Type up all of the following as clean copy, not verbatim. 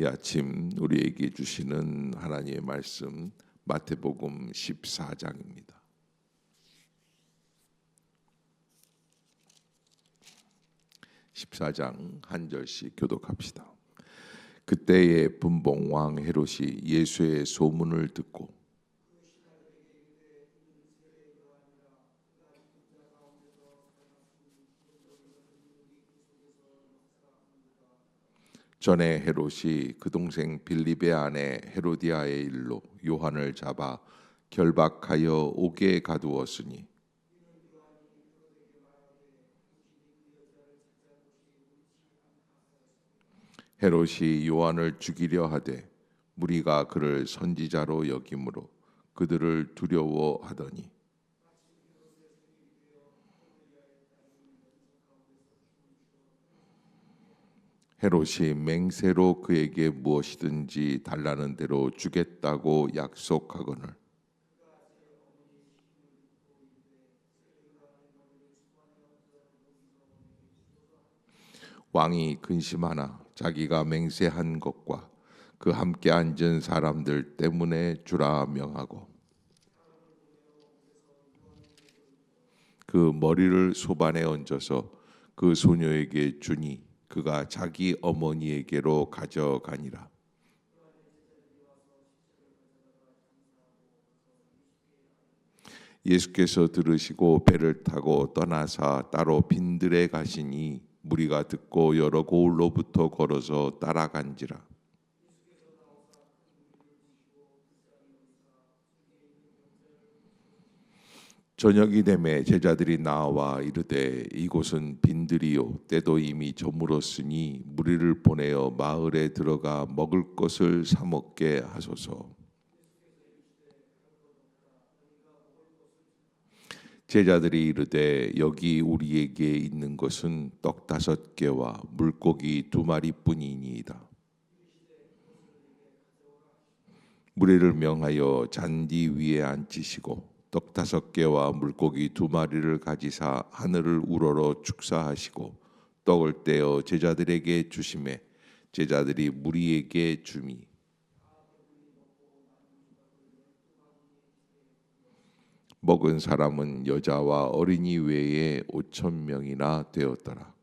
이 아침 우리에게 주시는 하나님의 말씀 마태복음 14장입니다. 한 절씩 교독합시다. 그때에 분봉왕 헤롯이 예수의 소문을 듣고 전에 헤롯이 그 동생 빌립의 아내 헤로디아의 일로 요한을 잡아 결박하여 옥에 가두었으니 헤롯이 요한을 죽이려 하되 무리가 그를 선지자로 여김으로 그들을 두려워하더니 헤롯이 맹세로 그에게 무엇이든지 달라는 대로 주겠다고 약속하거늘 왕이 근심하나 자기가 맹세한 것과 그 함께 앉은 사람들 때문에 주라 명하고 그 머리를 소반에 얹어서 그 소녀에게 주니 그가 자기 어머니에게로 가져가니라. 예수께서 들으시고 배를 타고 떠나사 따로 빈들에 가시니 무리가 듣고 여러 고을로부터 걸어서 따라간지라. 저녁이 되매 제자들이 나와 이르되 이곳은 빈들이요 때도 이미 저물었으니 무리를 보내어 마을에 들어가 먹을 것을 사 먹게 하소서. 제자들이 이르되 여기 우리에게 있는 것은 떡 5개와 물고기 2마리뿐이니이다. 무리를 명하여 잔디 위에 앉히시고 떡 5개와 물고기 2마리를 가지사 하늘을 우러러 축사하시고 떡을 떼어 제자들에게 주시매 제자들이 무리에게 주미 먹은 사람은 여자와 어린이 외에 5,000명이나 되었더라.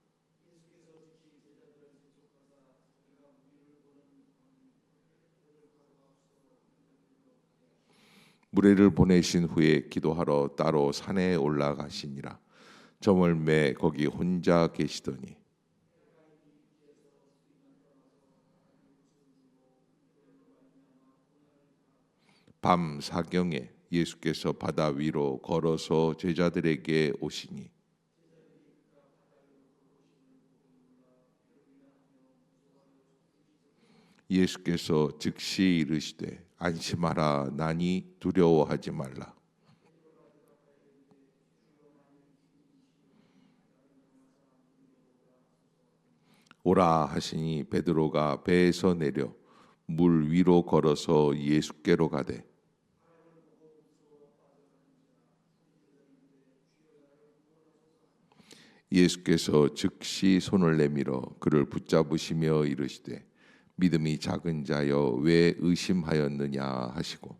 무리를 보내신 후에 기도하러 따로 산에 올라가시니라. 저물매 거기 혼자 계시더니 밤 사경에 예수께서 바다 위로 걸어서 제자들에게 오시니 예수께서 즉시 이르시되 안심하라 나니 두려워하지 말라. 오라 하시니 베드로가 배에서 내려 물 위로 걸어서 예수께로 가되 예수께서 즉시 손을 내밀어 그를 붙잡으시며 이르시되 믿음이 작은 자여 왜 의심하였느냐 하시고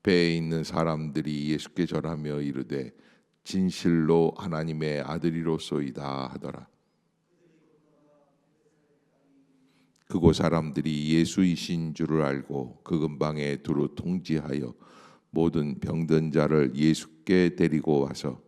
배에 있는 사람들이 예수께 절하며 이르되 진실로 하나님의 아들이로소이다 하더라. 그곳 사람들이 예수이신 줄을 알고 그 근방에 두루 통지하여 모든 병든 자를 예수께 데리고 와서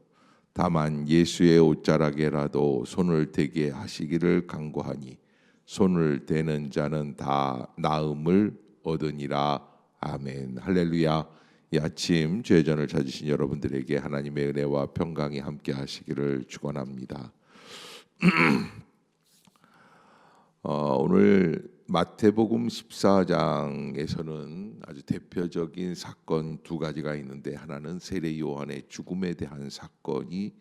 다만 예수의 옷자락에라도 손을 대게 하시기를 간구하니 손을 대는 자는 다 나음을 얻으니라. 아멘. 할렐루야. 이 아침 죄전을 찾으신 여러분들에게 하나님의 은혜와 평강이 함께 하시기를 축원합니다. 오늘 마태복음 14장에서는 아주 대표적인 사건 2가지가 있는데 하나는 세례 요한의 죽음에 대한 사건이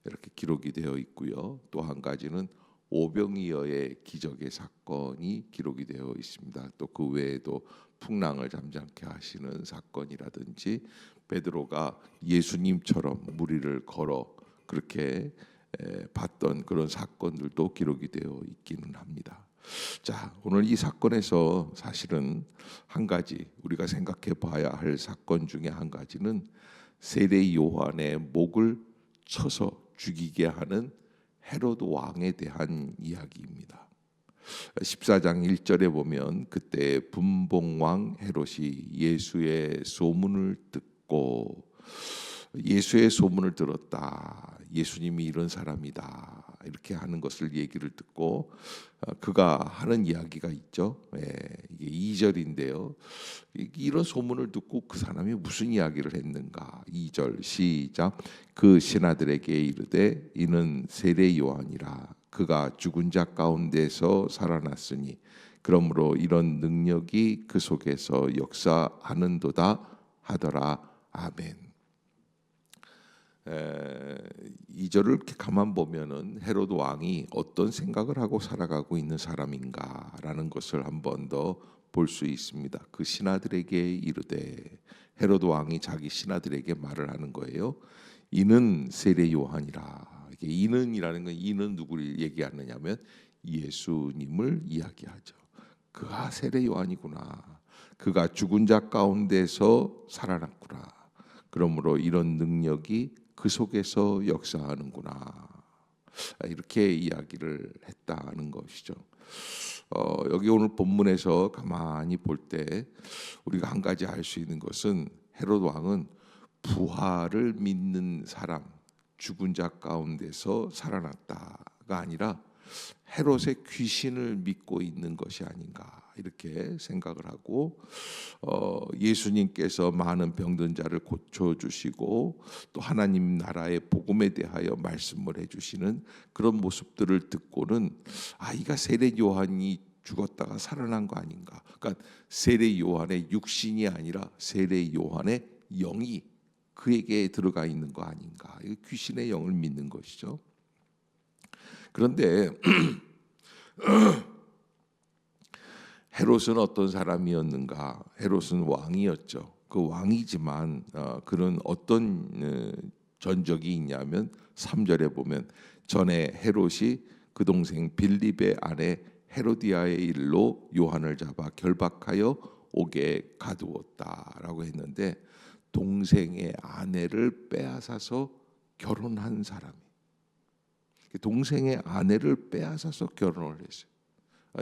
이렇게 기록이 되어 있고요. 또 한 가지는 오병이어의 기적의 사건이 기록이 되어 있습니다. 또 그 외에도 풍랑을 잠잠케 하시는 사건이라든지 베드로가 예수님처럼 무리를 걸어 그렇게 봤던 그런 사건들도 기록이 되어 있기는 합니다. 자, 오늘 이 사건에서 사실은 한 가지 우리가 생각해 봐야 할 사건 중에 한 가지는 세례 요한의 목을 쳐서 죽이게 하는 헤로드 왕에 대한 이야기입니다. 14장 1절에 보면 그때 분봉왕 헤롯이 예수의 소문을 들었다. 예수님이 이런 사람이다. 이렇게 하는 것을 얘기를 듣고 그가 하는 이야기가 있죠. 이게 2절인데요. 이런 소문을 듣고 그 사람이 무슨 이야기를 했는가? 2절 시작. 그 신하들에게 이르되 이는 세례 요한이라. 그가 죽은 자 가운데서 살아났으니 그러므로 이런 능력이 그 속에서 역사하는도다 하더라. 아멘. 2절을 이렇게 가만 보면은 헤로드 왕이 어떤 생각을 하고 살아가고 있는 사람인가라는 것을 한 번 더 볼 수 있습니다. 그 신하들에게 이르되, 헤로드 왕이 자기 신하들에게 말을 하는 거예요. 이는 세례 요한이라. 이게 이는이라는 건 이는 누구를 얘기하느냐면 예수님을 이야기하죠. 그가 세례 요한이구나. 그가 죽은 자 가운데서 살아났구나. 그러므로 이런 능력이 그 속에서 역사하는구나. 이렇게 이야기를 했다는 것이죠. 여기 오늘 본문에서 가만히 볼 때 우리가 한 가지 알 수 있는 것은 헤롯 왕은 부활을 믿는 사람, 죽은 자 가운데서 살아났다가 아니라 헤롯의 귀신을 믿고 있는 것이 아닌가 이렇게 생각을 하고 예수님께서 많은 병든 자를 고쳐주시고 또 하나님 나라의 복음에 대하여 말씀을 해주시는 그런 모습들을 듣고는 이가 세례 요한이 죽었다가 살아난 거 아닌가. 그러니까 세례 요한의 육신이 아니라 세례 요한의 영이 그에게 들어가 있는 거 아닌가. 귀신의 영을 믿는 것이죠. 그런데 헤롯은 어떤 사람이었는가? 헤롯은 왕이었죠. 그 왕이지만 그런 어떤 전적이 있냐면 3절에 보면 전에 헤롯이 그 동생 빌립의 아내 헤로디아의 일로 요한을 잡아 결박하여 옥에 가두었다라고 했는데 동생의 아내를 빼앗아서 결혼한 사람이 동생의 아내를 빼앗아서 결혼을 했어요.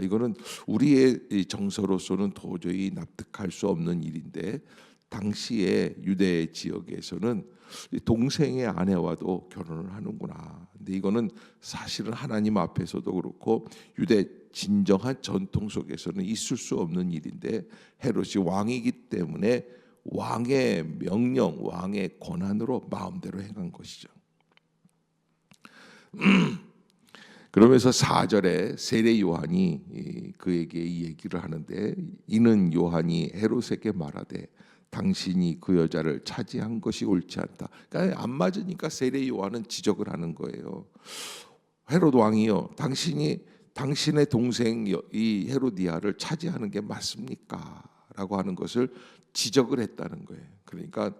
이거는 우리의 정서로서는 도저히 납득할 수 없는 일인데 당시의 유대 지역에서는 동생의 아내와도 결혼을 하는구나. 근데 이거는 사실은 하나님 앞에서도 그렇고 유대 진정한 전통 속에서는 있을 수 없는 일인데 헤롯이 왕이기 때문에 왕의 명령, 왕의 권한으로 마음대로 행한 것이죠. 그러면서 4절에 세례 요한이 그에게 이 얘기를 하는데 이는 요한이 헤롯에게 말하되 당신이 그 여자를 차지한 것이 옳지 않다. 그러니까 안 맞으니까 세례 요한은 지적을 하는 거예요. 헤롯 왕이요, 당신이 당신의 동생 이 헤로디아를 차지하는 게 맞습니까? 라고 하는 것을 지적을 했다는 거예요. 그러니까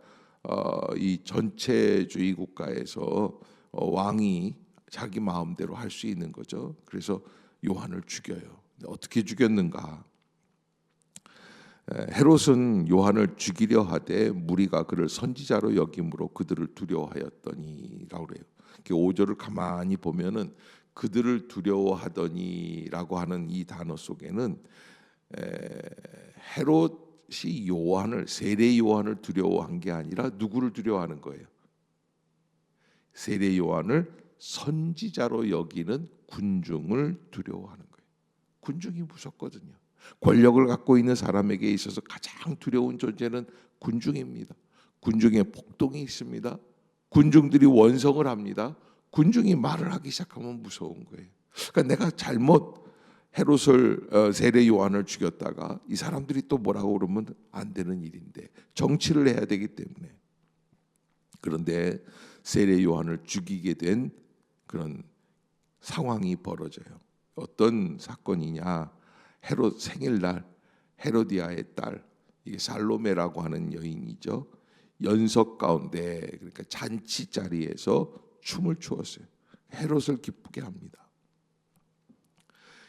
이 전체주의 국가에서 왕이 자기 마음대로 할 수 있는 거죠. 그래서 요한을 죽여요. 어떻게 죽였는가? 헤롯은 요한을 죽이려 하되 무리가 그를 선지자로 여김으로 그들을 두려워하였더니라고 그래요. 5절을 가만히 보면은 그들을 두려워하더니라고 하는 이 단어 속에는 헤롯이 요한을 세례 요한을 두려워한 게 아니라 누구를 두려워하는 거예요? 세례 요한을 선지자로 여기는 군중을 두려워하는 거예요. 군중이 무섭거든요. 권력을 갖고 있는 사람에게 있어서 가장 두려운 존재는 군중입니다. 군중에 폭동이 있습니다. 군중들이 원성을 합니다. 군중이 말을 하기 시작하면 무서운 거예요. 그러니까 내가 잘못 헤롯을 세례 요한을 죽였다가 이 사람들이 또 뭐라고 그러면 안 되는 일인데 정치를 해야 되기 때문에. 그런데 세례 요한을 죽이게 된 그런 상황이 벌어져요. 어떤 사건이냐? 헤롯 생일날 헤로디아의 딸 이게 살로메라고 하는 여인이죠. 연석 가운데 그러니까 잔치 자리에서 춤을 추었어요. 헤롯을 기쁘게 합니다.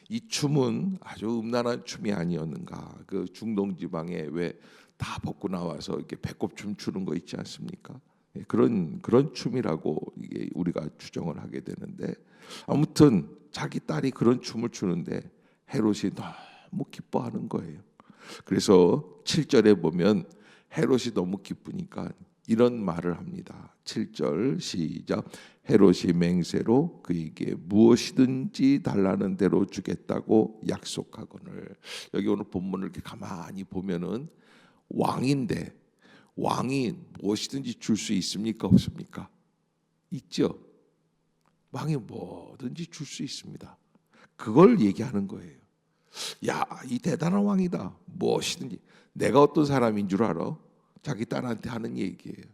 이 춤은 아주 음란한 춤이 아니었는가? 그 중동 지방에 왜 다 벗고 나와서 이렇게 배꼽춤 추는 거 있지 않습니까? 예, 그런 춤이라고 이게 우리가 추정을 하게 되는데, 아무튼 자기 딸이 그런 춤을 추는데 헤롯이 너무 기뻐하는 거예요. 그래서 7절에 보면 헤롯이 너무 기쁘니까 이런 말을 합니다. 7절 시작. 헤롯이 맹세로 그에게 무엇이든지 달라는 대로 주겠다고 약속하거늘. 여기 오늘 본문을 이렇게 가만히 보면은 왕인데 왕이 무엇이든지 줄 수 있습니까? 없습니까? 있죠. 왕이 뭐든지 줄 수 있습니다. 그걸 얘기하는 거예요. 야, 이 대단한 왕이다. 무엇이든지. 내가 어떤 사람인 줄 알아? 자기 딸한테 하는 얘기예요.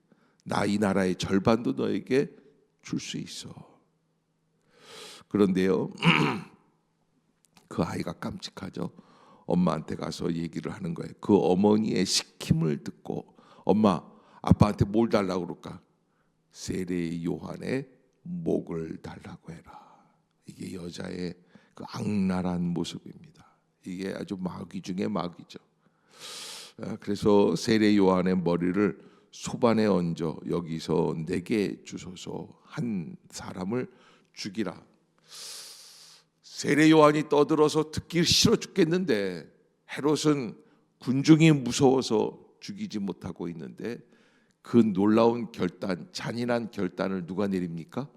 나 이 나라의 절반도 너에게 줄 수 있어. 그런데요, 그 아이가 깜찍하죠. 엄마한테 가서 얘기를 하는 거예요. 그 어머니의 시킴을 듣고, 엄마, 아빠한테 뭘 달라고 그럴까? 세례 요한의 목을 달라고 해라. 이게 여자의 그 악랄한 모습입니다. 이게 아주 마귀 중에 마귀죠. 그래서 세례 요한의 머리를 소반에 얹어 여기서 내게 주소서, 한 사람을 죽이라. 세례 요한이 떠들어서 듣기 싫어 죽겠는데 헤롯은 군중이 무서워서 죽이지 못하고 있는데, 그 놀라운 결단, 잔인한 결단을 누가 내립니까?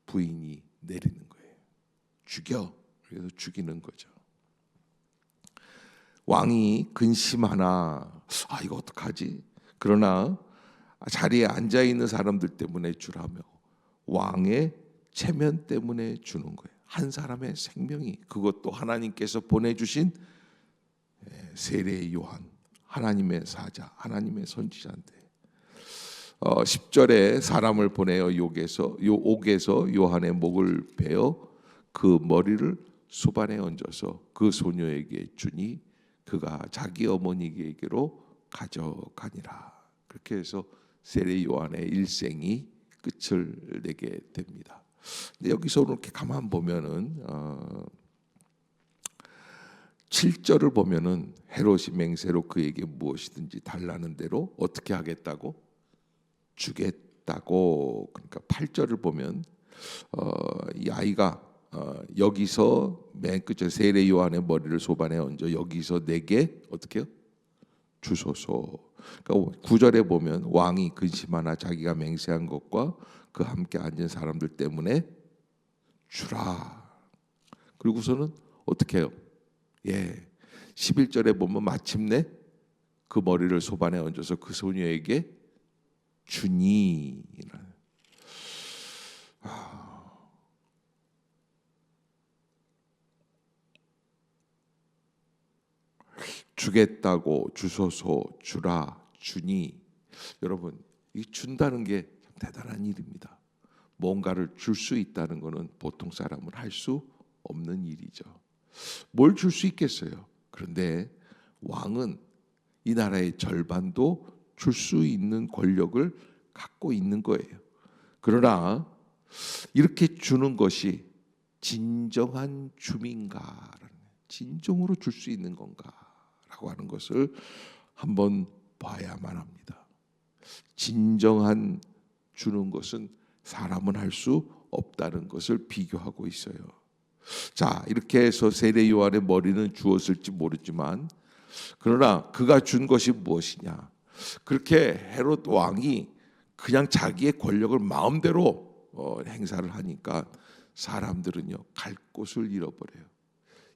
부인이 내리는 거예요. 죽여. 그래서 죽이는 거죠. 왕이 근심하나, 이거 어떡하지? 그러나 자리에 앉아 있는 사람들 때문에 주라며 왕의 체면 때문에 주는 거예요. 한 사람의 생명이, 그것도 하나님께서 보내주신 세례 요한, 하나님의 사자, 하나님의 선지자인데 10절에 사람을 보내어 옥에서 요한의 목을 베어 그 머리를 수반에 얹어서 그 소녀에게 주니 그가 자기 어머니에게로 가져가니라. 그렇게 해서 세례 요한의 일생이 끝을 내게 됩니다. 근데 여기서 이렇게 가만 보면은 7절을 보면은 헤롯이 맹세로 그에게 무엇이든지 달라는 대로 어떻게 하겠다고? 주겠다고. 그러니까 8절을 보면 이 아이가 여기서 맨 끝에 세례 요한의 머리를 소반에 얹어 여기서 내게 어떻게 해요? 주소서. 그러니까 9절에 보면 왕이 근심하나 자기가 맹세한 것과 그 함께 앉은 사람들 때문에 주라. 그리고서는 어떻게 해요? 11절에 보면 마침내 그 머리를 소반에 얹어서 그 소녀에게 주니. 주겠다고, 주소서, 주라, 주니. 여러분, 이 준다는 게 대단한 일입니다. 뭔가를 줄 수 있다는 것은 보통 사람은 할 수 없는 일이죠. 뭘 줄 수 있겠어요? 그런데 왕은 이 나라의 절반도 줄 수 있는 권력을 갖고 있는 거예요. 그러나 이렇게 주는 것이 진정한 줌인가, 진정으로 줄 수 있는 건가라고 하는 것을 한번 봐야만 합니다. 진정한 주는 것은 사람은 할 수 없다는 것을 비교하고 있어요. 자, 이렇게 해서 세례 요한의 머리는 주었을지 모르지만, 그러나 그가 준 것이 무엇이냐? 그렇게 헤롯 왕이 그냥 자기의 권력을 마음대로 행사를 하니까 사람들은요 갈 곳을 잃어버려요.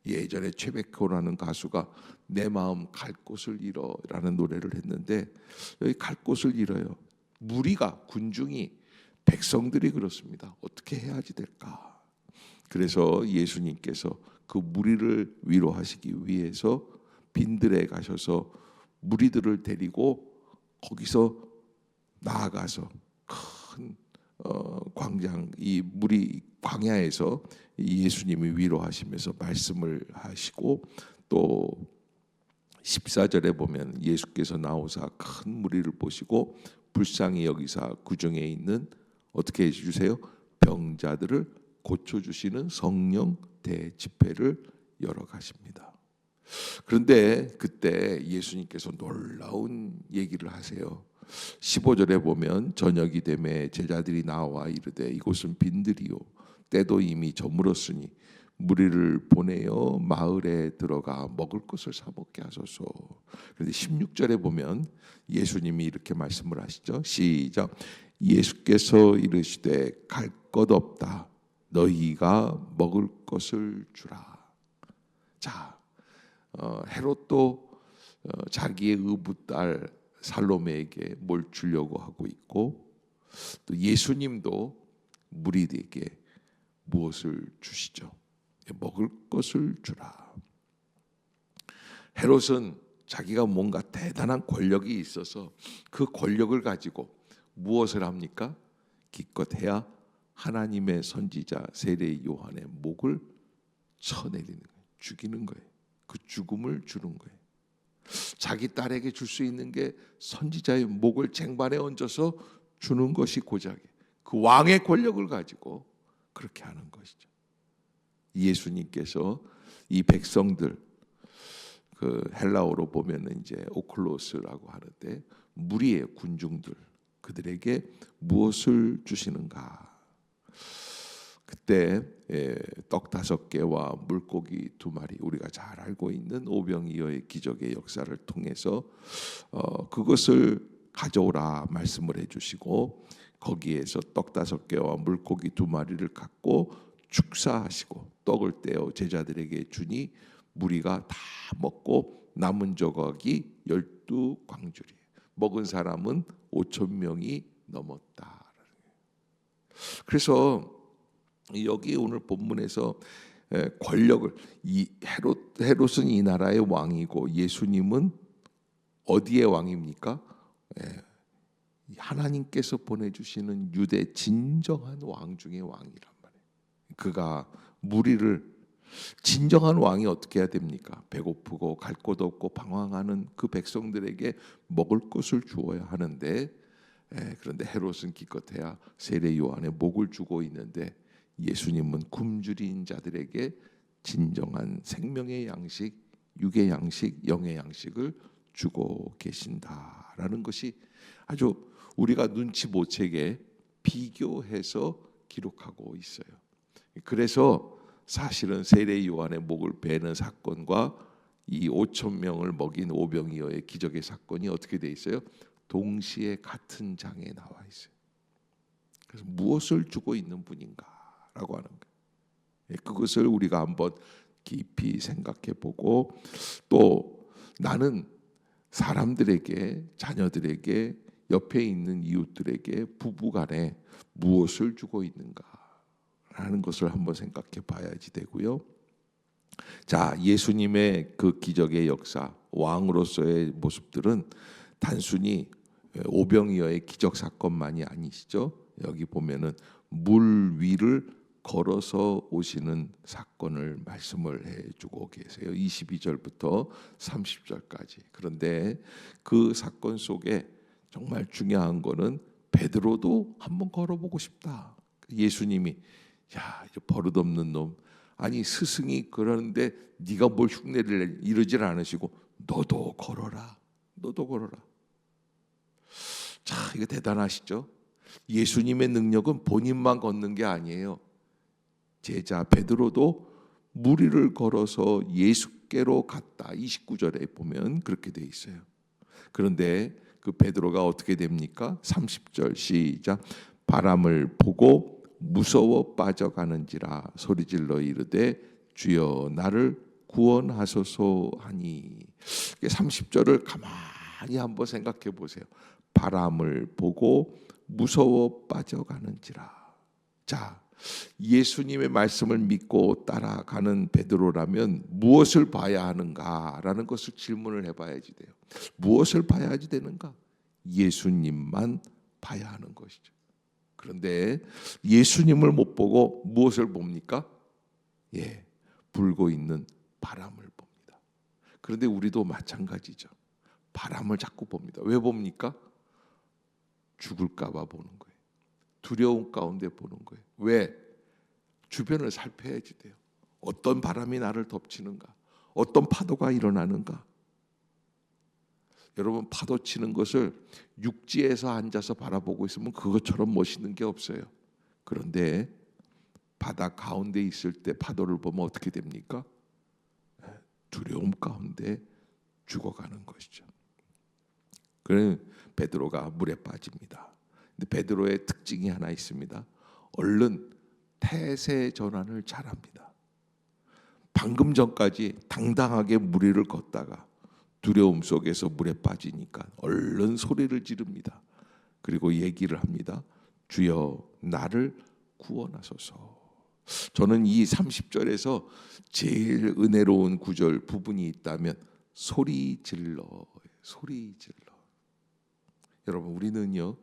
예전에 최백호라는 가수가 내 마음 갈 곳을 잃어라는 노래를 했는데, 여기 갈 곳을 잃어요. 무리가, 군중이, 백성들이 그렇습니다. 어떻게 해야지 될까? 그래서 예수님께서 그 무리를 위로하시기 위해서 빈들에 가셔서 무리들을 데리고 거기서 나아가서 큰 광장, 이 무리 광야에서 예수님이 위로하시면서 말씀을 하시고, 또 14절에 보면 예수께서 나오사 큰 무리를 보시고 불쌍히 여기사 그 중에 있는 어떻게 해주세요? 병자들을 고쳐주시는 성령 대집회를 열어 가십니다. 그런데 그때 예수님께서 놀라운 얘기를 하세요. 15절에 보면 저녁이 되매 제자들이 나와 이르되 이곳은 빈들이요 때도 이미 저물었으니 무리를 보내어 마을에 들어가 먹을 것을 사 먹게 하소서. 그런데 16절에 보면 예수님이 이렇게 말씀을 하시죠. 시작. 예수께서 이르시되 갈 것 없다. 너희가 먹을 것을 주라. 자, 헤롯도 자기의 의붓딸 살로메에게 뭘 주려고 하고 있고, 또 예수님도 무리에게 무엇을 주시죠? 먹을 것을 주라. 헤롯은 자기가 뭔가 대단한 권력이 있어서 그 권력을 가지고 무엇을 합니까? 기껏해야 하나님의 선지자 세례 요한의 목을 쳐내리는 거예요. 죽이는 거예요. 그 죽음을 주는 거예요. 자기 딸에게 줄 수 있는 게 선지자의 목을 쟁반에 얹어서 주는 것이 고작이에요. 그 왕의 권력을 가지고 그렇게 하는 것이죠. 예수님께서 이 백성들, 그 헬라어로 보면은 이제 오클로스라고 하는데 무리의 군중들, 그들에게 무엇을 주시는가? 그때 떡 5개와 물고기 2마리, 우리가 잘 알고 있는 오병이어의 기적의 역사를 통해서 그것을 가져오라 말씀을 해주시고, 거기에서 떡 5개와 물고기 2마리를 갖고 축사하시고 떡을 떼어 제자들에게 주니 무리가 다 먹고 남은 조각이 12광주리. 먹은 사람은 5,000명이 넘었다. 그래서 여기 오늘 본문에서 권력을, 이 헤롯은 이 나라의 왕이고 예수님은 어디의 왕입니까? 하나님께서 보내주시는 유대 진정한 왕 중의 왕이란 말이에요. 그가 무리를, 진정한 왕이 어떻게 해야 됩니까? 배고프고 갈 곳 없고 방황하는 그 백성들에게 먹을 것을 주어야 하는데, 그런데 헤롯은 기껏해야 세례 요한의 목을 주고 있는데 예수님은 굶주린 자들에게 진정한 생명의 양식, 육의 양식, 영의 양식을 주고 계신다라는 것이 아주 우리가 눈치 못 채게 비교해서 기록하고 있어요. 그래서 사실은 세례 요한의 목을 베는 사건과 이 5,000명을 먹인 오병이어의 기적의 사건이 어떻게 돼 있어요? 동시에 같은 장에 나와 있어요. 그래서 무엇을 주고 있는 분인가라고 하는 거예요. 그것을 우리가 한번 깊이 생각해 보고, 또 나는 사람들에게, 자녀들에게, 옆에 있는 이웃들에게, 부부간에 무엇을 주고 있는가라는 것을 한번 생각해 봐야지 되고요. 자, 예수님의 그 기적의 역사, 왕으로서의 모습들은 단순히 오병이어의 기적 사건만이 아니시죠. 여기 보면은 물 위를 걸어서 오시는 사건을 말씀을 해주고 계세요. 22절부터 30절까지. 그런데 그 사건 속에 정말 중요한 거는 베드로도 한번 걸어보고 싶다. 예수님이 야, 이제 버릇없는 놈, 아니 스승이 그러는데 네가 뭘 흉내를 이러질 않으시고 너도 걸어라, 너도 걸어라. 자, 이거 대단하시죠? 예수님의 능력은 본인만 걷는 게 아니에요. 제자 베드로도 무리를 걸어서 예수께로 갔다. 29절에 보면 그렇게 돼 있어요. 그런데 그 베드로가 어떻게 됩니까? 30절 시작. 바람을 보고 무서워 빠져가는지라 소리질러 이르되 주여 나를 구원하소서 하니. 30절을 가만히 한번 생각해 보세요. 바람을 보고 무서워 빠져가는지라. 자, 예수님의 말씀을 믿고 따라가는 베드로라면 무엇을 봐야 하는가라는 것을 질문을 해봐야지 돼요. 무엇을 봐야지 되는가? 예수님만 봐야 하는 것이죠. 그런데 예수님을 못 보고 무엇을 봅니까? 불고 있는 바람을 봅니다. 그런데 우리도 마찬가지죠. 바람을 자꾸 봅니다. 왜 봅니까? 죽을까 봐 보는 거예요. 두려움 가운데 보는 거예요. 왜? 주변을 살펴야지 돼요. 어떤 바람이 나를 덮치는가? 어떤 파도가 일어나는가? 여러분, 파도 치는 것을 육지에서 앉아서 바라보고 있으면 그것처럼 멋있는 게 없어요. 그런데 바다 가운데 있을 때 파도를 보면 어떻게 됩니까? 두려움 가운데 죽어가는 것이죠. 그래서 베드로가 물에 빠집니다. 근데 베드로의 특징이 하나 있습니다. 얼른 태세 전환을 잘합니다. 방금 전까지 당당하게 물 위를 걷다가 두려움 속에서 물에 빠지니까 얼른 소리를 지릅니다. 그리고 얘기를 합니다. 주여 나를 구원하소서. 저는 이 30절에서 제일 은혜로운 구절 부분이 있다면 소리 질러. 여러분, 우리는요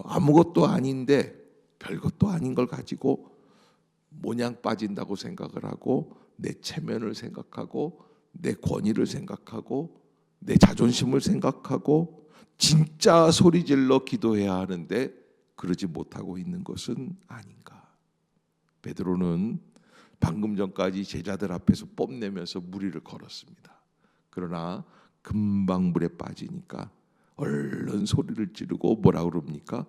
아무것도 아닌데 별것도 아닌 걸 가지고 모냥 빠진다고 생각을 하고 내 체면을 생각하고 내 권위를 생각하고 내 자존심을 생각하고 진짜 소리질러 기도해야 하는데 그러지 못하고 있는 것은 아닌가. 베드로는 방금 전까지 제자들 앞에서 뽐내면서 물 위를 걸었습니다. 그러나 금방 물에 빠지니까 얼른 소리를 지르고 뭐라 그럽니까?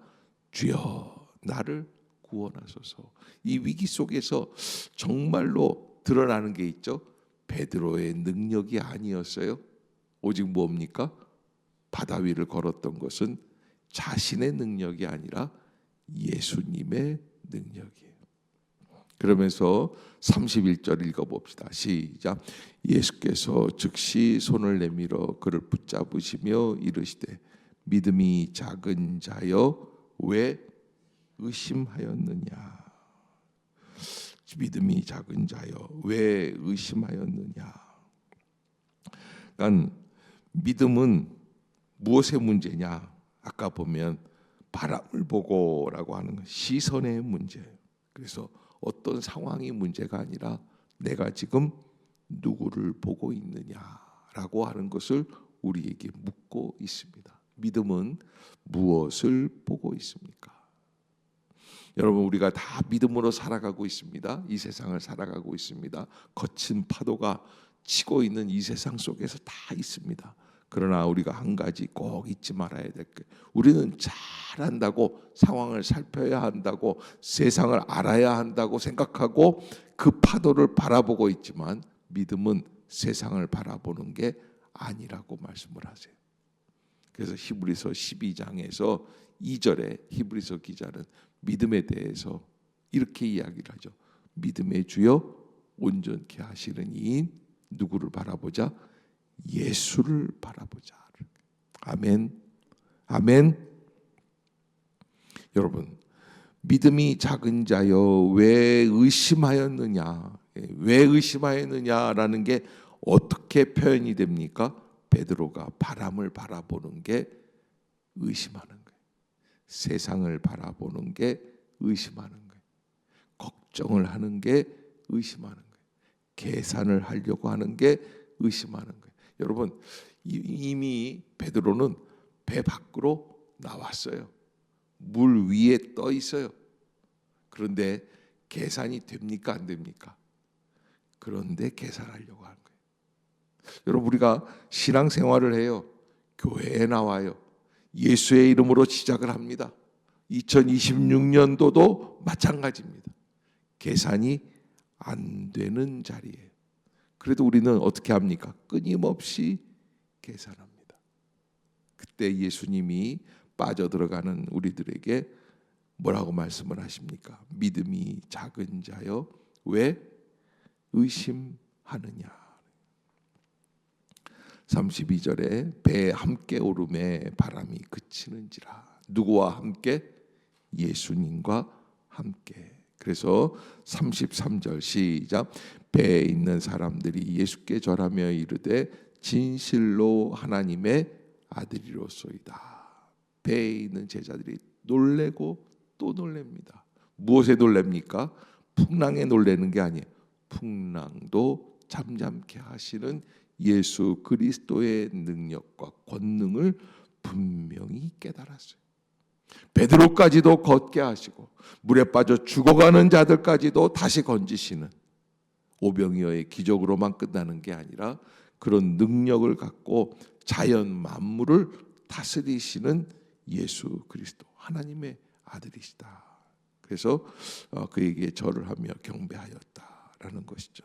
주여 나를 구원하소서. 이 위기 속에서 정말로 드러나는 게 있죠. 베드로의 능력이 아니었어요. 오직 뭡니까? 바다 위를 걸었던 것은 자신의 능력이 아니라 예수님의 능력이에요. 그러면서 31절 읽어봅시다. 시작. 예수께서 즉시 손을 내밀어 그를 붙잡으시며 이르시되 믿음이 작은 자여 왜 의심하였느냐. 믿음이 작은 자여 왜 의심하였느냐. 그러니까 믿음은 무엇의 문제냐. 아까 보면 바람을 보고라고 하는 건 시선의 문제예요. 그래서 어떤 상황이 문제가 아니라 내가 지금 누구를 보고 있느냐라고 하는 것을 우리에게 묻고 있습니다. 믿음은 무엇을 보고 있습니까? 여러분, 우리가 다 믿음으로 살아가고 있습니다. 이 세상을 살아가고 있습니다. 거친 파도가 치고 있는 이 세상 속에서 다 있습니다. 그러나 우리가 한 가지 꼭 잊지 말아야 될 게, 우리는 잘한다고 상황을 살펴야 한다고 세상을 알아야 한다고 생각하고 그 파도를 바라보고 있지만 믿음은 세상을 바라보는 게 아니라고 말씀을 하세요. 그래서 히브리서 12장에서 2절에 히브리서 기자는 믿음에 대해서 이렇게 이야기를 하죠. 믿음의 주여 온전케 하시는 이인 누구를 바라보자? 예수를 바라보자. 아멘. 아멘. 여러분, 믿음이 작은 자여 왜 의심하였느냐? 왜 의심하였느냐라는 게 어떻게 표현이 됩니까? 베드로가 바람을 바라보는 게 의심하는 거예요. 세상을 바라보는 게 의심하는 거예요. 걱정을 하는 게 의심하는 거예요. 계산을 하려고 하는 게 의심하는 거예요. 여러분, 이미 베드로는 배 밖으로 나왔어요. 물 위에 떠 있어요. 그런데 계산이 됩니까? 안 됩니까? 그런데 계산하려고 하는 거예요. 여러분, 우리가 신앙생활을 해요. 교회에 나와요. 예수의 이름으로 시작을 합니다. 2026년도도 마찬가지입니다. 계산이 안 되는 자리예요. 그래도 우리는 어떻게 합니까? 끊임없이 계산합니다. 그때 예수님이 빠져들어가는 우리들에게 뭐라고 말씀을 하십니까? 믿음이 작은 자여 왜 의심하느냐. 32절에 배에 함께 오름에 바람이 그치는지라. 누구와 함께? 예수님과 함께. 그래서 33절 시작. 배에 있는 사람들이 예수께 절하며 이르되 진실로 하나님의 아들이로소이다. 배에 있는 제자들이 놀래고 또 놀랍니다. 무엇에 놀랍니까? 풍랑에 놀라는 게 아니에요. 풍랑도 잠잠케 하시는 예수 그리스도의 능력과 권능을 분명히 깨달았어요. 베드로까지도 걷게 하시고 물에 빠져 죽어가는 자들까지도 다시 건지시는 오병이어의 기적으로만 끝나는 게 아니라 그런 능력을 갖고 자연 만물을 다스리시는 예수 그리스도 하나님의 아들이시다. 그래서 그에게 절을 하며 경배하였다라는 것이죠.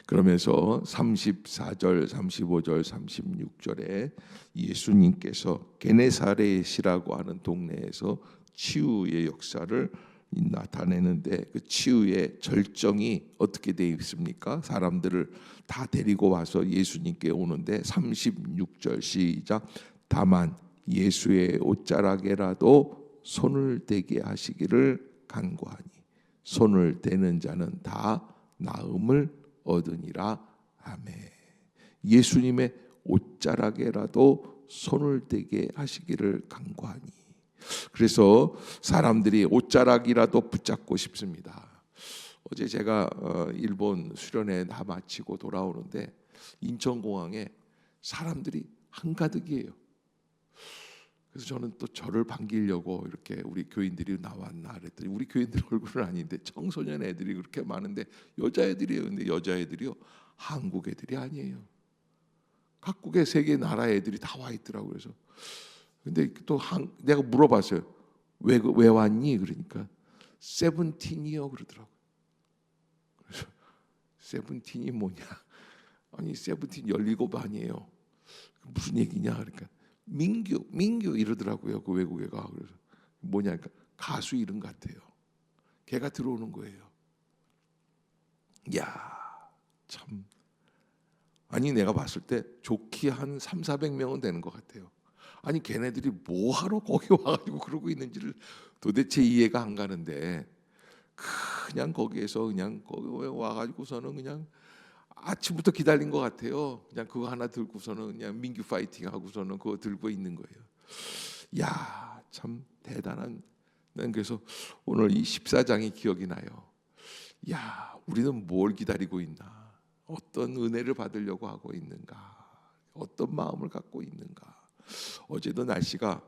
그러면서 34절, 35절, 36절에 예수님께서 게네사렛이라고 하는 동네에서 치유의 역사를 나타내는데 그 치유의 절정이 어떻게 되어 있습니까? 사람들을 다 데리고 와서 예수님께 오는데 36절 시작. 다만 예수의 옷자락에라도 손을 대게 하시기를 간구하니 손을 대는 자는 다 나음을 얻으니라. 아멘. 예수님의 옷자락에라도 손을 대게 하시기를 간구하니. 그래서 사람들이 옷자락이라도 붙잡고 싶습니다. 어제 제가 일본 수련회 다 마치고 돌아오는데 인천공항에 사람들이 한가득이에요. 그래서 저는 또 저를 반기려고 이렇게 우리 교인들이 나왔나 그랬더니 우리 교인들 얼굴은 아닌데 청소년 애들이 그렇게 많은데 여자애들이에요. 근데 여자애들이요 한국 애들이 아니에요. 각국의 세계 나라 애들이 다 와 있더라고요. 그래서 근데 또 내가 물어봤어요. 왜 왔니? 그러니까 세븐틴이요 그러더라고요. 그래서 세븐틴이 뭐냐? 아니 세븐틴 17 아니에요. 무슨 얘기냐? 그러니까 민규 이러더라고요. 그 외국 애가. 그래서 뭐냐? 그러니까 가수 이름 같아요. 걔가 들어오는 거예요. 야, 참. 아니 내가 봤을 때 좋게 한 300~400명은 되는 것 같아요. 아니 걔네들이 뭐하러 거기 와가지고 그러고 있는지를 도대체 이해가 안 가는데 그냥 거기에서 그냥 거기 와가지고서는 그냥 아침부터 기다린 것 같아요. 그냥 그거 하나 들고서는 그냥 민규 파이팅 하고서는 그거 들고 있는 거예요. 야, 참 대단한. 난 그래서 오늘 이 14장이 기억이 나요. 야, 우리는 뭘 기다리고 있나? 어떤 은혜를 받으려고 하고 있는가? 어떤 마음을 갖고 있는가? 어제도 날씨가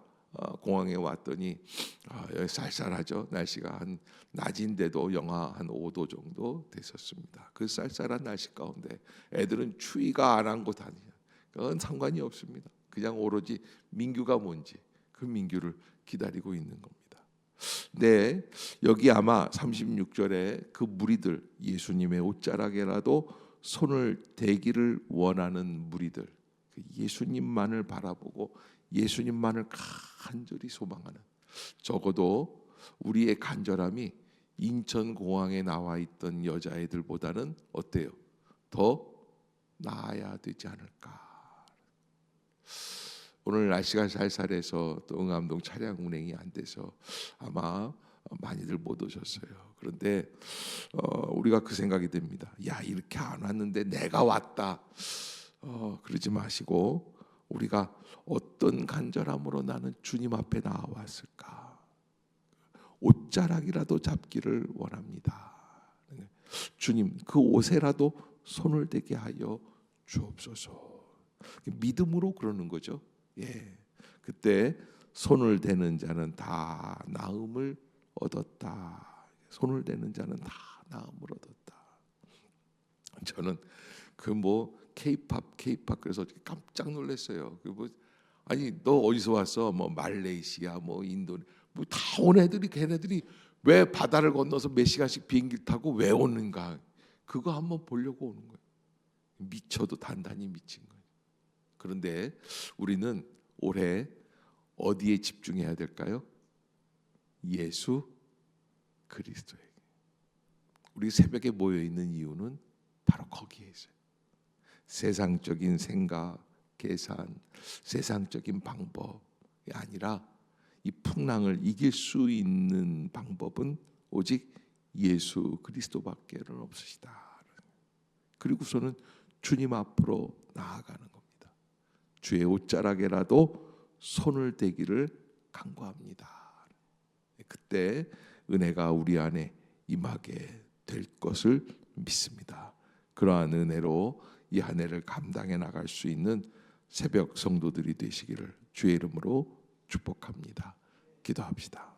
공항에 왔더니 여기 쌀쌀하죠. 날씨가 한 낮인데도 영하 한 5도 정도 됐었습니다. 그 쌀쌀한 날씨 가운데 애들은 추위가 안 한 곳 아니야. 그건 상관이 없습니다. 그냥 오로지 민규가 뭔지 그 민규를 기다리고 있는 겁니다. 네, 여기 아마 36절에 그 무리들 예수님의 옷자락에라도 손을 대기를 원하는 무리들, 예수님만을 바라보고 예수님만을 간절히 소망하는, 적어도 우리의 간절함이 인천공항에 나와 있던 여자애들보다는 어때요? 더 나아야 되지 않을까. 오늘 날씨가 쌀쌀해서 또 응암동 차량 운행이 안 돼서 아마 많이들 못 오셨어요. 그런데 우리가 그 생각이 듭니다. 야, 이렇게 안 왔는데 내가 왔다. 그러지 마시고 우리가 어떤 간절함으로 나는 주님 앞에 나와왔을까? 옷자락이라도 잡기를 원합니다. 주님 그 옷에라도 손을 대게 하여 주옵소서. 믿음으로 그러는 거죠. 예, 그때 손을 대는 자는 다 나음을 얻었다. 손을 대는 자는 다 나음을 얻었다. 저는 그 케이팝 그래서 깜짝 놀랐어요. 아니 너 어디서 왔어? 말레이시아, 인도, 다 온 애들이 걔네들이 왜 바다를 건너서 몇 시간씩 비행기 타고 왜 오는가? 그거 한번 보려고 오는 거예요. 미쳐도 단단히 미친 거예요. 그런데 우리는 올해 어디에 집중해야 될까요? 예수 그리스도에게. 우리 새벽에 모여 있는 이유는 바로 거기에 있어요. 세상적인 생각, 계산, 세상적인 방법이 아니라 이 풍랑을 이길 수 있는 방법은 오직 예수 그리스도밖에는 없으시다. 그리고서는 주님 앞으로 나아가는 겁니다. 주의 옷자락에라도 손을 대기를 간구합니다. 그때 은혜가 우리 안에 임하게 될 것을 믿습니다. 그러한 은혜로 이 한 해를 감당해 나갈 수 있는 새벽 성도들이 되시기를 주의 이름으로 축복합니다. 기도합시다.